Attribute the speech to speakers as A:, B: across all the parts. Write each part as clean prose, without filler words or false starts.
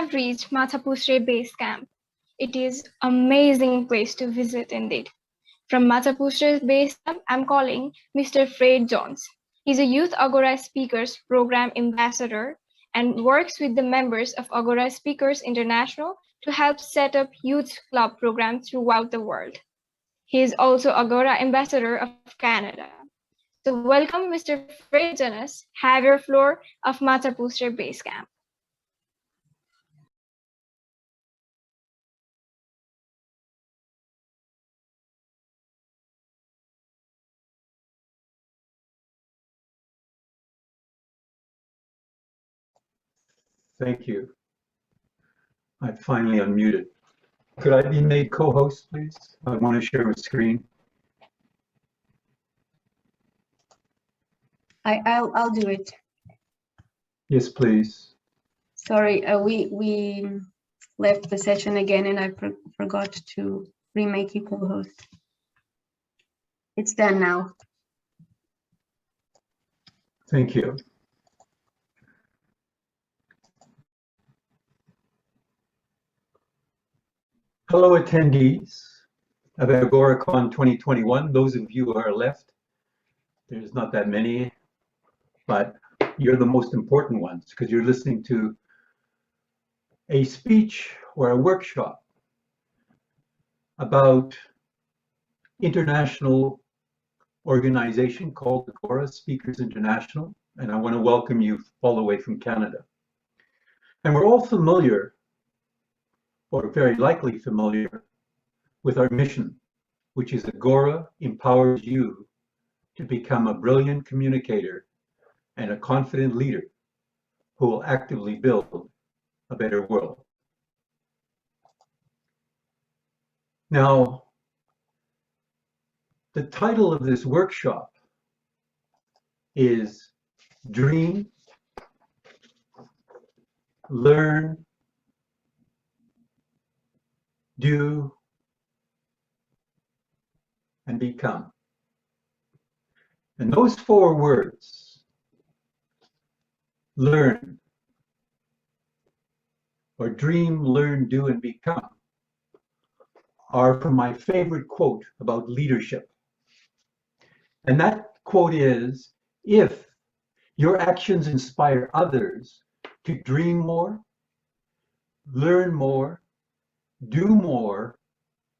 A: have reached Matapustre Base Camp. It is an amazing place to visit indeed. From Matapustre Base Camp, I'm calling Mr. Fred Jones. He's a Youth Agora Speakers Program Ambassador and works with the members of Agora Speakers International to help set up youth club programs throughout the world. He is also Agora Ambassador of Canada. So welcome, Mr. Fred Jones. Have your floor of Matapustre Base Camp.
B: Thank you. I finally unmuted. Could I be made co-host, please? I want to share a screen.
C: I'll do it.
B: Yes, please.
C: Sorry, we left the session again and I forgot to remake you co-host. It's done now.
B: Thank you. Hello, attendees of AGORACON 2021. Those of you who are left, there's not that many, but you're the most important ones because you're listening to a speech or a workshop about international organization called Agora Speakers International, and I want to welcome you all the way from Canada. And we're all familiar, or very likely familiar, with our mission, which is Agora empowers you to become a brilliant communicator and a confident leader who will actively build a better world. Now, the title of this workshop is Dream, Learn, Do, and Become. And those four words, learn, or dream, learn, do, and become, are from my favorite quote about leadership. And that quote is, if your actions inspire others to dream more, learn more, do more,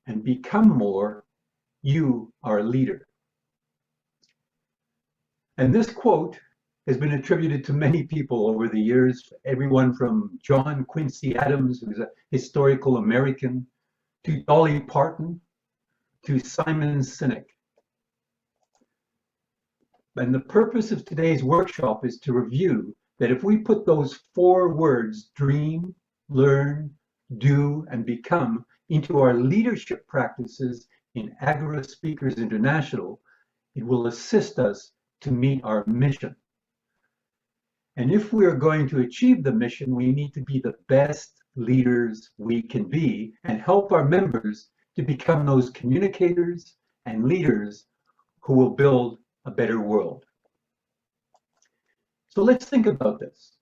B: and become more, you are a leader. And this quote has been attributed to many people over the years, everyone from John Quincy Adams, who's a historical American, to Dolly Parton, to Simon Sinek. And the purpose of today's workshop is to review that if we put those four words, dream, learn, do, and become, into our leadership practices in Agora Speakers International, it will assist us to meet our mission. And if we are going to achieve the mission, we need to be the best leaders we can be and help our members to become those communicators and leaders who will build a better world. So let's think about this.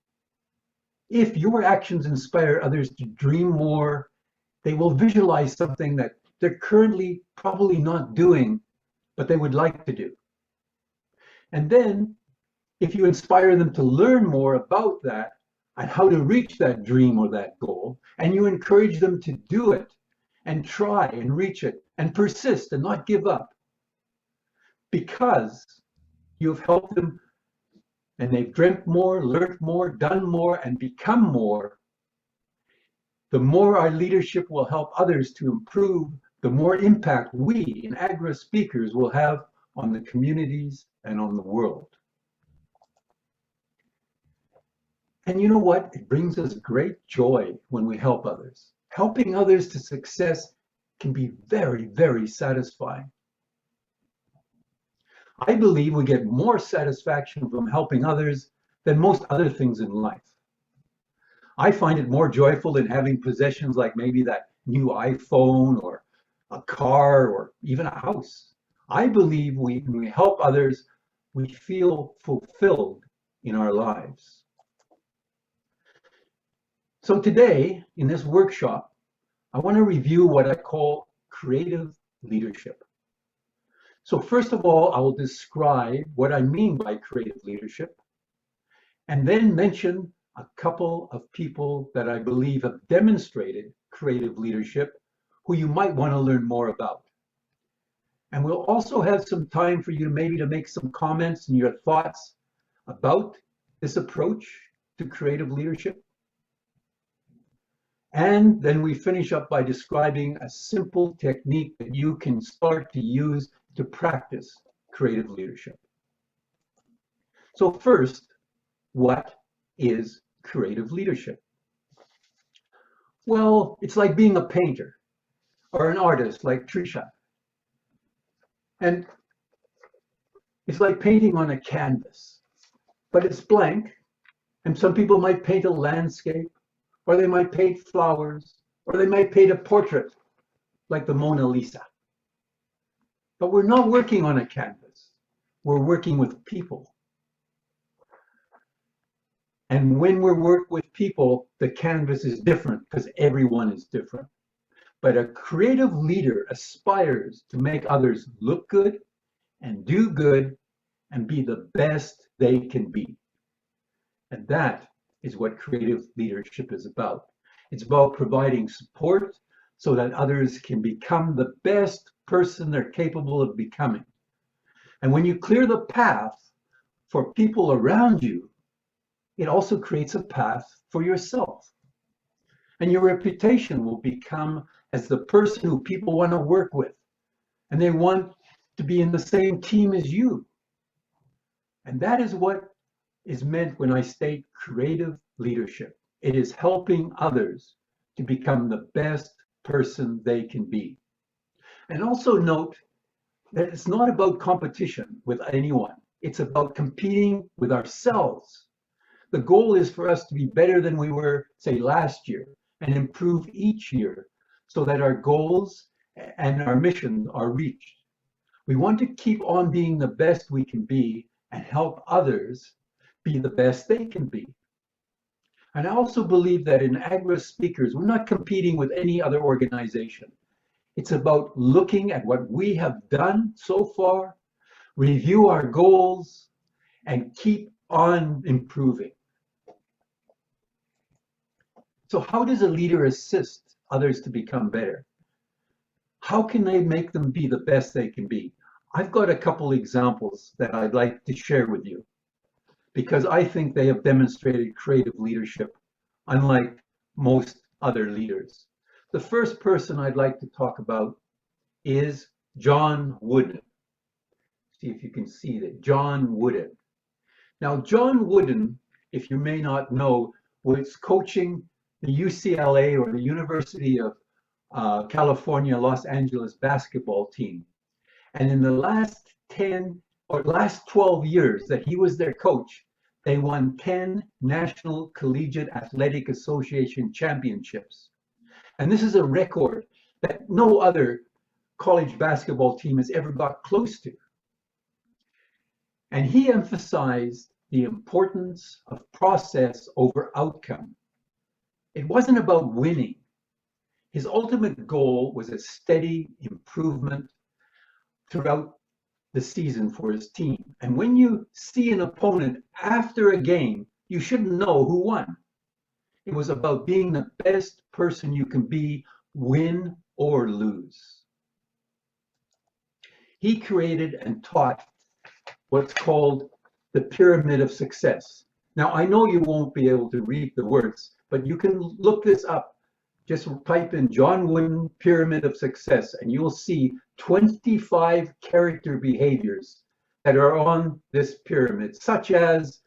B: If your actions inspire others to dream more, they will visualize something that they're currently probably not doing, but they would like to do. And then if you inspire them to learn more about that and how to reach that dream or that goal, and you encourage them to do it and try and reach it and persist and not give up, because you've helped them and they've dreamt more, learned more, done more, and become more, the more our leadership will help others to improve, the more impact we in Agora Speakers will have on the communities and on the world. And you know what? It brings us great joy when we help others. Helping others to success can be very, very satisfying. I believe we get more satisfaction from helping others than most other things in life. I find it more joyful than having possessions like maybe that new iPhone or a car or even a house. I believe when we help others, we feel fulfilled in our lives. So today, in this workshop, I want to review what I call creative leadership. So first of all, I will describe what I mean by creative leadership, and then mention a couple of people that I believe have demonstrated creative leadership who you might want to learn more about. And we'll also have some time for you to make some comments and your thoughts about this approach to creative leadership. And then we finish up by describing a simple technique that you can start to use to practice creative leadership. So first, what is creative leadership? Well, it's like being a painter or an artist like Trisha. And it's like painting on a canvas, but it's blank. And some people might paint a landscape, or they might paint flowers, or they might paint a portrait like the Mona Lisa. But we're not working on a canvas. We're working with people. And when we work with people, the canvas is different because everyone is different. But a creative leader aspires to make others look good and do good and be the best they can be. And that is what creative leadership is about. It's about providing support so that others can become the best person they're capable of becoming. And when you clear the path for people around you, it also creates a path for yourself. And your reputation will become as the person who people want to work with. And they want to be in the same team as you. And that is what is meant when I state creative leadership. It is helping others to become the best person they can be. And also note that it's not about competition with anyone. It's about competing with ourselves. The goal is for us to be better than we were, say, last year, and improve each year so that our goals and our missions are reached. We want to keep on being the best we can be and help others be the best they can be. And I also believe that in Agora Speakers, we're not competing with any other organization. It's about looking at what we have done so far, review our goals, and keep on improving. So how does a leader assist others to become better? How can they make them be the best they can be? I've got a couple examples that I'd like to share with you because I think they have demonstrated creative leadership, unlike most other leaders. The first person I'd like to talk about is John Wooden. See if you can see that, John Wooden. Now, John Wooden, if you may not know, was coaching the UCLA or the University of California, Los Angeles basketball team. And in the last 12 years that he was their coach, they won 10 National Collegiate Athletic Association championships. And this is a record that no other college basketball team has ever got close to. And he emphasized the importance of process over outcome. It wasn't about winning. His ultimate goal was a steady improvement throughout the season for his team. And when you see an opponent after a game, you shouldn't know who won. It was about being the best person you can be, win or lose. He created and taught what's called the pyramid of success. Now, I know you won't be able to read the words, but you can look this up. Just type in John Wooden Pyramid of Success, and you'll see 25 character behaviors that are on this pyramid, such as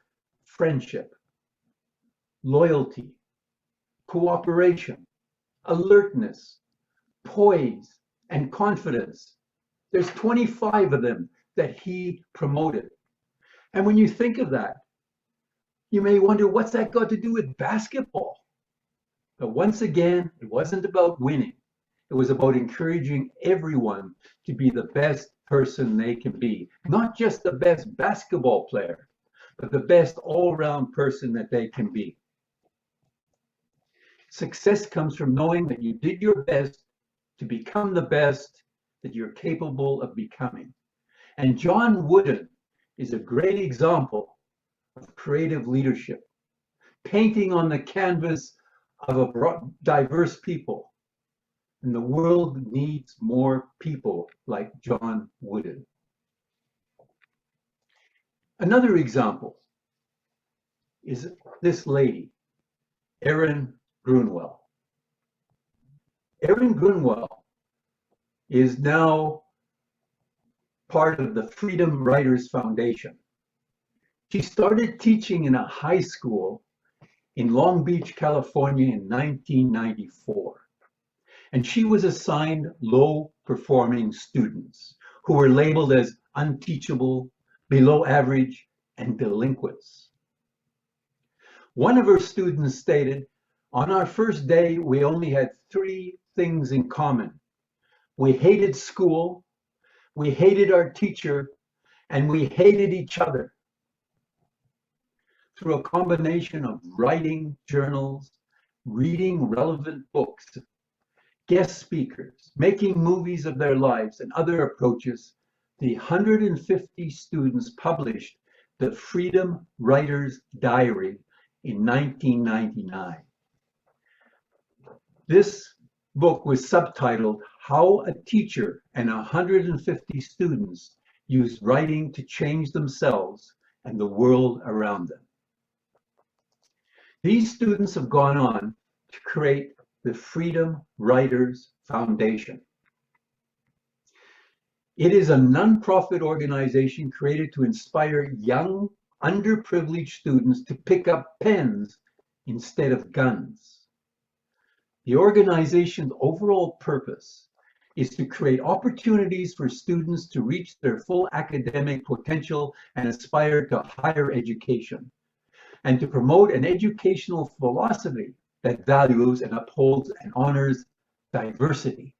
B: friendship, loyalty, cooperation, alertness, poise, and confidence. There's 25 of them that he promoted. And when you think of that, you may wonder, what's that got to do with basketball? But once again, it wasn't about winning. It was about encouraging everyone to be the best person they can be. Not just the best basketball player, but the best all-round person that they can be. Success comes from knowing that you did your best to become the best that you're capable of becoming. And John Wooden is a great example of creative leadership, painting on the canvas of a diverse people. And the world needs more people like John Wooden. Another example is this lady, Erin Grunwell. Erin Grunwell is now part of the Freedom Writers Foundation. She started teaching in a high school in Long Beach, California in 1994. And she was assigned low-performing students who were labeled as unteachable, below average, and delinquents. One of her students stated, "On our first day, we only had 3 things in common. We hated school, we hated our teacher, and we hated each other." Through a combination of writing journals, reading relevant books, guest speakers, making movies of their lives, and other approaches, the 150 students published the Freedom Writer's Diary in 1999. This book was subtitled "How a Teacher and 150 Students Used Writing to Change Themselves and the World Around Them." These students have gone on to create the Freedom Writers Foundation. It is a nonprofit organization created to inspire young, underprivileged students to pick up pens instead of guns. The organization's overall purpose is to create opportunities for students to reach their full academic potential and aspire to higher education, and to promote an educational philosophy that values and upholds and honors diversity.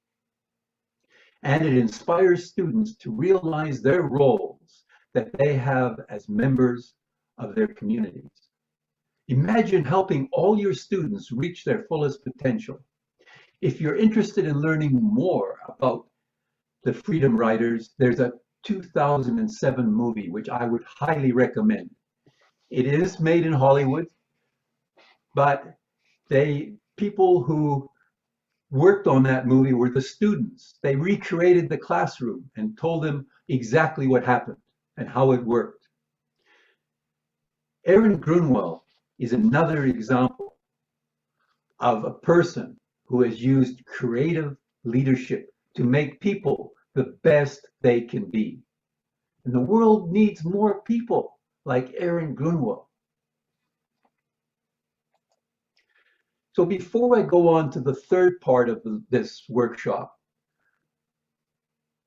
B: And it inspires students to realize their roles that they have as members of their communities. Imagine helping all your students reach their fullest potential. If you're interested in learning more about the Freedom Writers, there's a 2007 movie which I would highly recommend. It is made in Hollywood, but people who worked on that movie were the students. They recreated the classroom and told them exactly what happened and how it worked. Erin Grunwell is another example of a person who has used creative leadership to make people the best they can be. And the world needs more people like Erin Grunwell. So before I go on to the third part of this workshop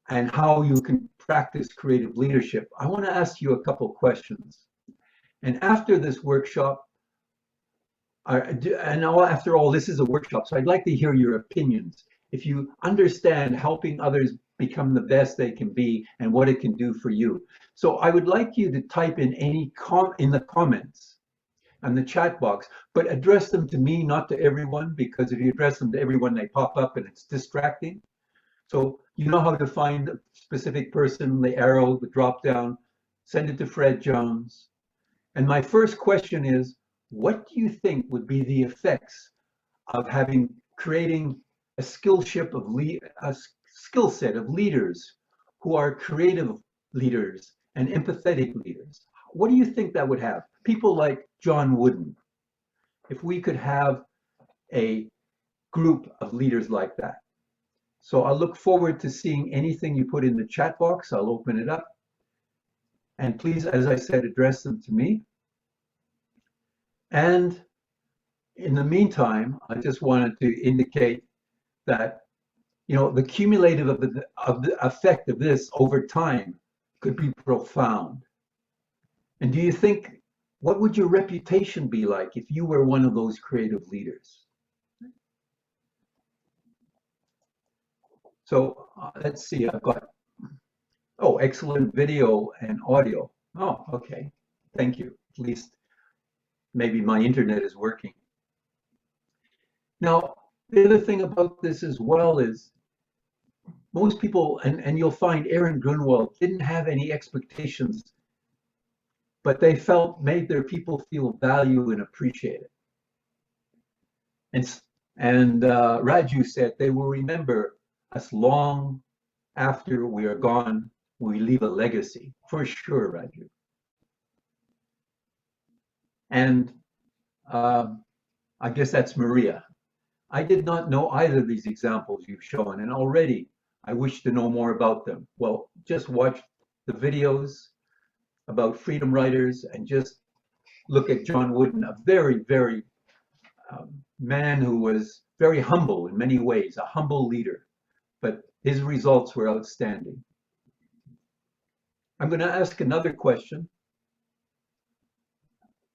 B: and how you can practice creative leadership, I want to ask you a couple questions. And after this workshop, after all, this is a workshop, so I'd like to hear your opinions. If you understand helping others become the best they can be and what it can do for you. So I would like you to type in in the comments and the chat box, but address them to me, not to everyone, because if you address them to everyone, they pop up and it's distracting. So you know how to find a specific person, the arrow, the drop down, send it to Fred Jones. And my first question is, what do you think would be the effects of creating a skill set of leaders who are creative leaders and empathetic leaders? What do you think that would have? People like John Wooden, if we could have a group of leaders like that. So I look forward to seeing anything you put in the chat box. I'll open it up. And please, as I said, address them to me. And in the meantime, I just wanted to indicate that, the cumulative of the effect of this over time could be profound. And do you think, what would your reputation be like if you were one of those creative leaders? So let's see, I've got, excellent video and audio. Oh, okay, thank you. At least maybe my internet is working. Now, the other thing about this as well is most people, and you'll find Aaron Grunwell didn't have any expectations, but they made their people feel valued and appreciated. And Raju said they will remember us long after we are gone. We leave a legacy, for sure, Raju. And I guess that's Maria. I did not know either of these examples you've shown, and already I wish to know more about them. Well, just watch the videos about freedom writers and just look at John Wooden, a very, very man who was very humble in many ways, a humble leader, but his results were outstanding. I'm going to ask another question.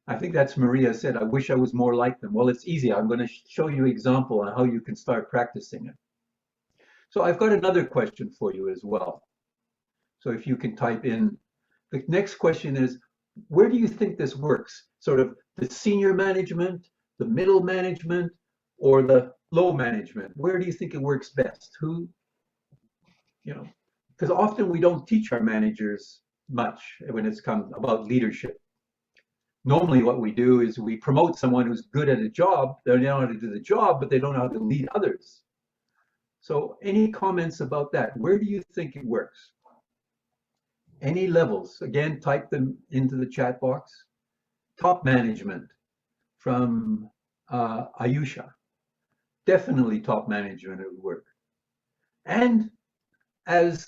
B: I think that's Maria said, I wish I was more like them. Well, it's easy. I'm going to show you an example on how you can start practicing it. So I've got another question for you as well. So if you can type in, the next question is, where do you think this works? Sort of the senior management, the middle management, or the low management? Where do you think it works best? Who, because often we don't teach our managers much when it's come about leadership. Normally what we do is we promote someone who's good at a job. They know how to do the job, but they don't know how to lead others. So any comments about that? Where do you think it works? Any levels? Again, type them into the chat box. Top management from Ayusha. Definitely top management would work. And as,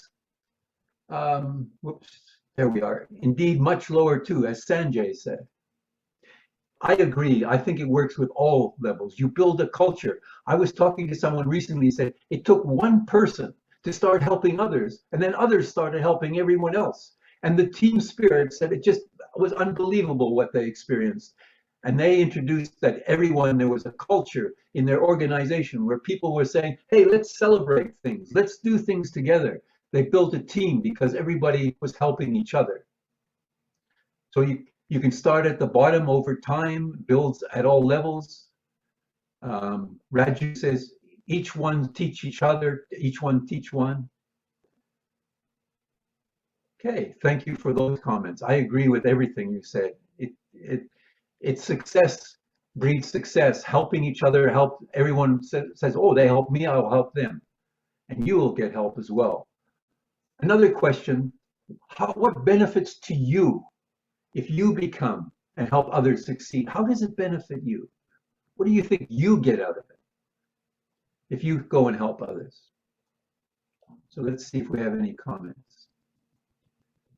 B: whoops, there we are. Indeed, much lower too, as Sanjay said. I agree. I think it works with all levels. You build a culture. I was talking to someone recently who said it took one person to start helping others, and then others started helping everyone else. And the team spirit said it just was unbelievable what they experienced. And they introduced that there was a culture in their organization where people were saying, hey, let's celebrate things. Let's do things together. They built a team because everybody was helping each other. So you can start at the bottom over time, builds at all levels. Raju says, each one teach each other, each one teach one. Okay, thank you for those comments. I agree with everything you said. It's success breeds success, helping each other, everyone says, oh, they help me, I'll help them. And you will get help as well. Another question, what benefits to you if you become and help others succeed? How does it benefit you? What do you think you get out of it if you go and help others? So let's see if we have any comments.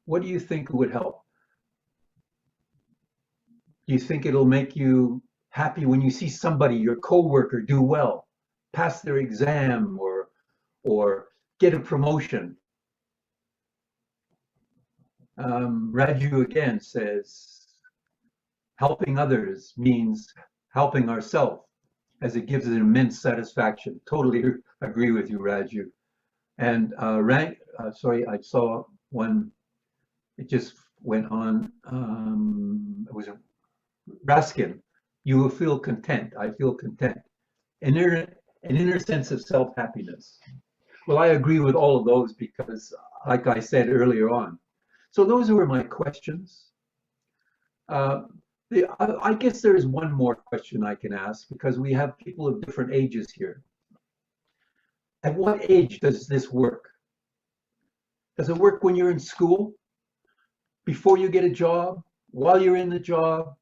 B: What do you think would help? Do you think it'll make you happy when you see somebody, your coworker, do well, pass their exam or get a promotion? Raju again says, helping others means helping ourselves, as it gives an immense satisfaction. Totally agree with you, Raju. And sorry, I saw one, it just went on, it was Raskin, you will feel content, I feel content. An inner sense of self-happiness. Well, I agree with all of those because, like I said earlier on, so those were my questions. I guess there is one more question I can ask because we have people of different ages here. At what age does this work? Does it work when you're in school? Before you get a job? While you're in the job?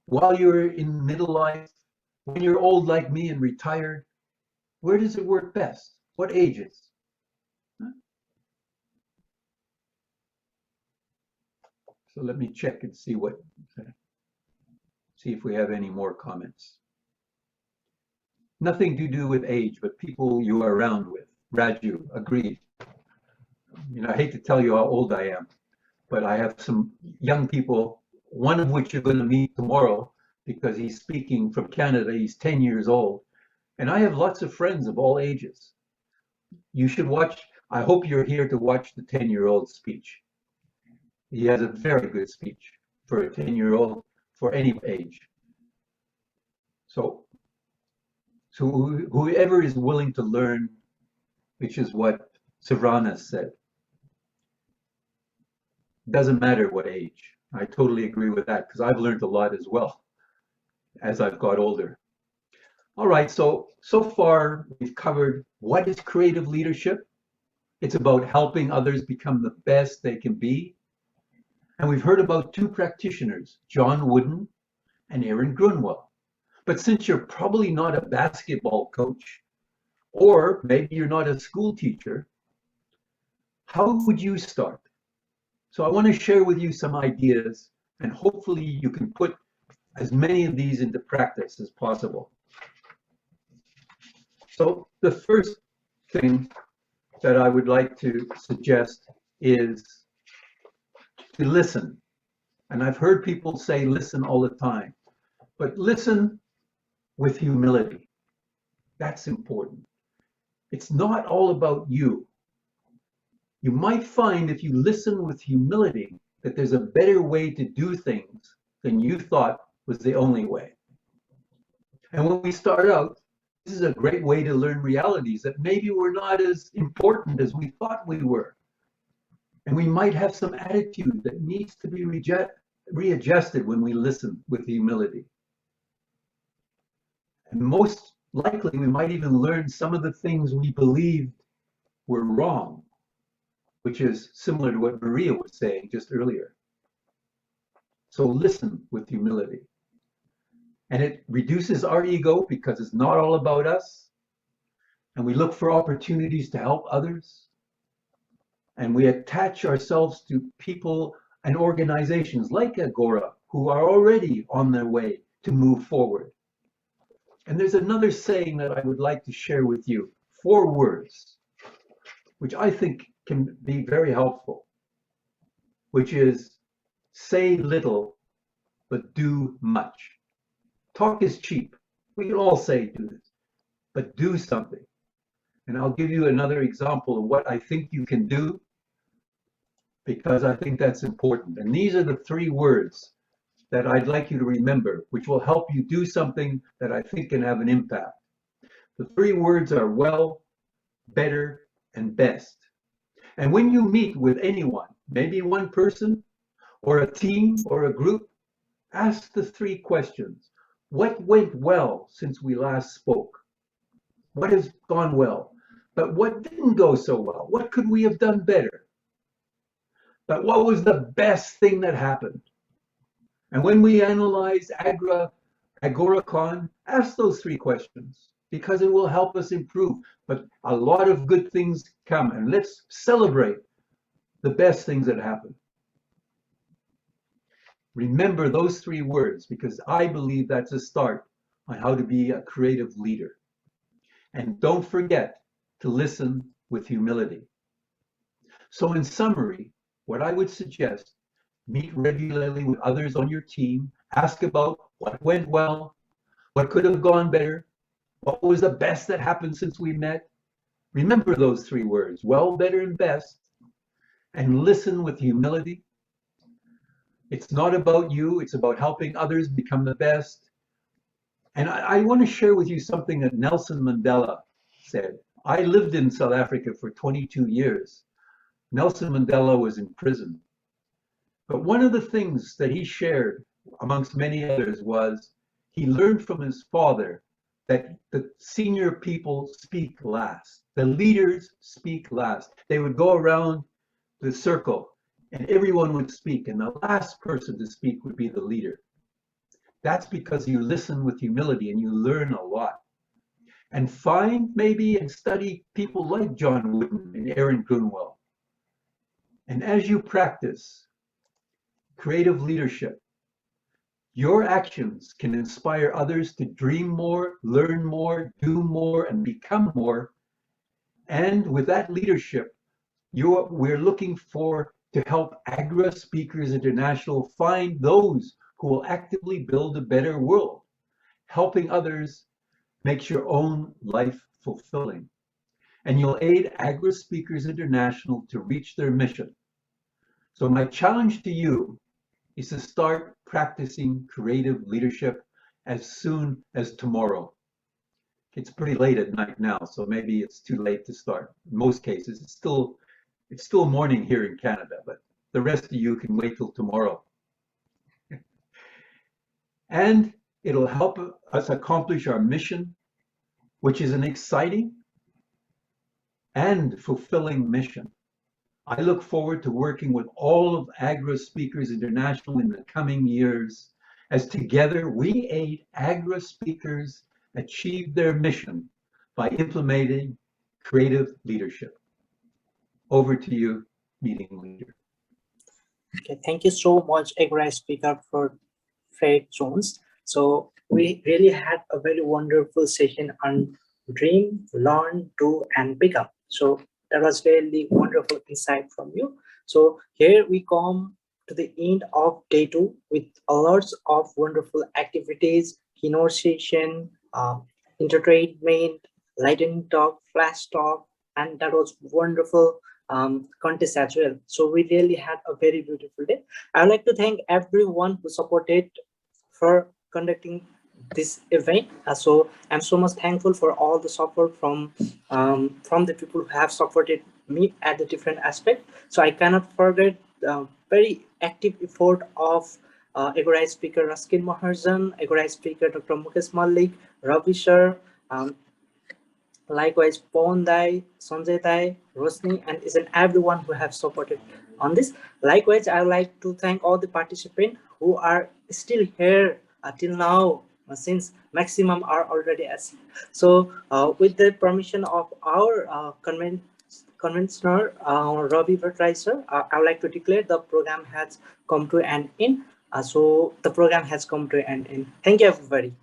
B: While you're in middle life? When you're old like me and retired? Where does it work best? What ages? So let me check and see if we have any more comments. Nothing to do with age, but people you are around with. Raju, agreed. I hate to tell you how old I am, but I have some young people, one of which you're going to meet tomorrow because he's speaking from Canada. He's 10 years old. And I have lots of friends of all ages. You should watch. I hope you're here to watch the 10-year-old speech. He has a very good speech for a 10-year-old for any age. So So whoever is willing to learn, which is what Savrana said, doesn't matter what age. I totally agree with that because I've learned a lot as well as I've got older. All right, so far we've covered what is creative leadership. It's about helping others become the best they can be. And we've heard about two practitioners, John Wooden and Aaron Grunwell. But since you're probably not a basketball coach, or maybe you're not a school teacher, how would you start? So I want to share with you some ideas, and hopefully you can put as many of these into practice as possible. So the first thing that I would like to suggest is to listen. And I've heard people say listen all the time, but listen with humility. That's important. It's not all about you. You might find if you listen with humility that there's a better way to do things than you thought was the only way. And when we start out, this is a great way to learn realities that maybe were not as important as we thought we were. And we might have some attitude that needs to be readjusted when we listen with humility. And most likely, we might even learn some of the things we believed were wrong, which is similar to what Maria was saying just earlier. So listen with humility. And it reduces our ego because it's not all about us. And we look for opportunities to help others. And we attach ourselves to people and organizations like Agora who are already on their way to move forward. And there's another saying that I would like to share with you, 4 words, which I think can be very helpful, which is say little, but do much. Talk is cheap. We can all say do this, but do something. And I'll give you another example of what I think you can do, because I think that's important. And these are the 3 words that I'd like you to remember, which will help you do something that I think can have an impact. The 3 words are well, better, and best. And when you meet with anyone, maybe one person or a team or a group, ask the 3 questions. What went well since we last spoke? What has gone well? But what didn't go so well? What could we have done better? But what was the best thing that happened? And when we analyze AGORACON, ask those 3 questions because it will help us improve. But a lot of good things come, and let's celebrate the best things that happen. Remember those 3 words because I believe that's a start on how to be a creative leader. And don't forget to listen with humility. So in summary, what I would suggest, meet regularly with others on your team, ask about what went well, what could have gone better, what was the best that happened since we met. Remember those 3 words, well, better, and best, and listen with humility. It's not about you, it's about helping others become the best. And I want to share with you something that Nelson Mandela said. I lived in South Africa for 22 years. Nelson Mandela was in prison. But one of the things that he shared, amongst many others, was he learned from his father that the senior people speak last. The leaders speak last. They would go around the circle and everyone would speak, and the last person to speak would be the leader. That's because you listen with humility and you learn a lot. And find maybe and study people like John Wooden and Aaron Grunwell. And as you practice creative leadership, your actions can inspire others to dream more, learn more, do more, and become more. And with that leadership, we're looking to help Agora Speakers International find those who will actively build a better world. Helping others makes your own life fulfilling. And you'll aid Agora Speakers International to reach their mission. So my challenge to you is to start practicing creative leadership as soon as tomorrow. It's pretty late at night now, so maybe it's too late to start. In most cases, it's still morning here in Canada, but the rest of you can wait till tomorrow. And it'll help us accomplish our mission, which is an exciting and fulfilling mission. I look forward to working with all of Agora Speakers International in the coming years, as together we aid Agora speakers achieve their mission by implementing creative leadership. Over to you, meeting leader.
D: Okay, thank you so much, Agora speaker, for Fred Jones. So we really had a very wonderful session on dream, learn, do, and become. So that was really wonderful insight from you. So here we come to the end of day 2 with a lots of wonderful activities, keynote session, entertainment, lightning talk, flash talk, and that was wonderful contest as well. So we really had a very beautiful day. I would like to thank everyone who supported for conducting this event. So I'm so much thankful for all the support from the people who have supported me at the different aspects. So I cannot forget the very active effort of Agora speaker Raskin Maharjan, Agora speaker Dr. Mukesh Malik, Ravi sir, likewise Pawan Dai, Sanjay Dai, Rosni, and isn't everyone who have supported on this. Likewise, I would like to thank all the participants who are still here till now, since maximum are already asleep. So with the permission of our conventioner Ravi Bhattrai sir, I would like to declare the program has come to an end. So the program has come to an end. Thank you, everybody.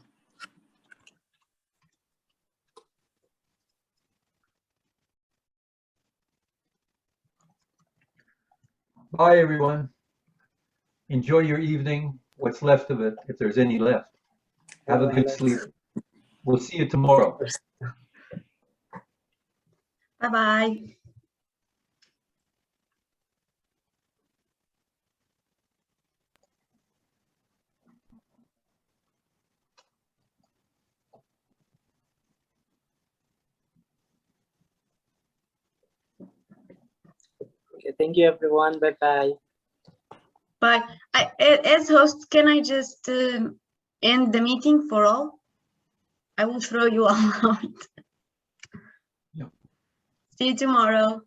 B: Bye, everyone. Enjoy your evening, what's left of it, if there's any left. Have a good sleep. We'll see you tomorrow.
C: Bye-bye.
D: Okay, thank you, everyone. Bye-bye.
C: Bye. As host, can I just end the meeting for all? I will throw you all out.
B: Yeah.
C: See you tomorrow.